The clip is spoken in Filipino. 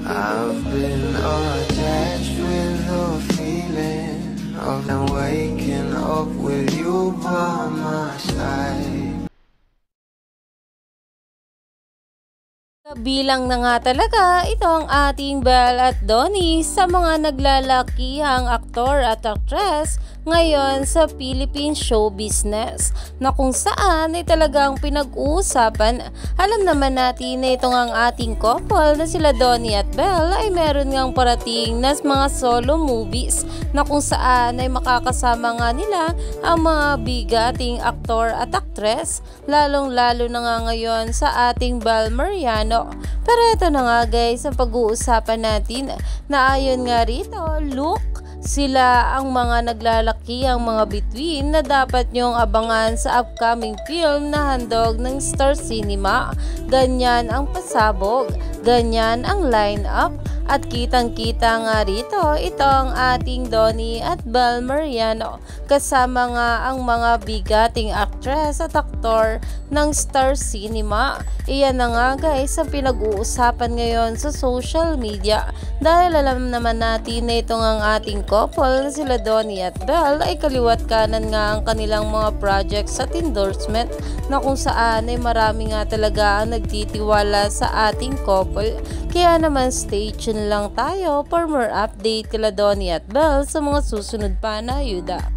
I've been attached with the feeling of waking up with you by my side. Bilang na nga talaga itong ating Belle at Donnie sa mga naglalakihang aktor at aktres ngayon sa Philippine show business, na kung saan ay talagang pinag-uusapan. Alam naman natin na itong ang ating couple na sila Donnie at Belle ay meron ngang parating na mga solo movies na kung saan ay makakasama nga nila ang mga bigating aktor at aktres, lalong-lalo na nga ngayon sa ating Belle Mariano. Pero ito na nga guys ang pag-uusapan natin, na ayon nga rito, look, sila ang mga naglalaki ang mga bituin na dapat nyong abangan sa upcoming film na handog ng Star Cinema. Ganyan ang pasabog, ganyan ang line-up. At kitang-kita nga rito itong ating Donnie at Belle Mariano kasama nga ang mga bigating actress at aktor ng Star Cinema. Iyan na nga guys ang pinag-uusapan ngayon sa social media, dahil alam naman natin na itong ang ating couple na sila Donnie at Belle ay kaliwat kanan nga ang kanilang mga projects at endorsement, na kung saan ay marami nga talaga ang nagtitiwala sa ating couple. Kaya naman stay tuned lang tayo for more update kila Donnie at Belle sa mga susunod pa na ayuda.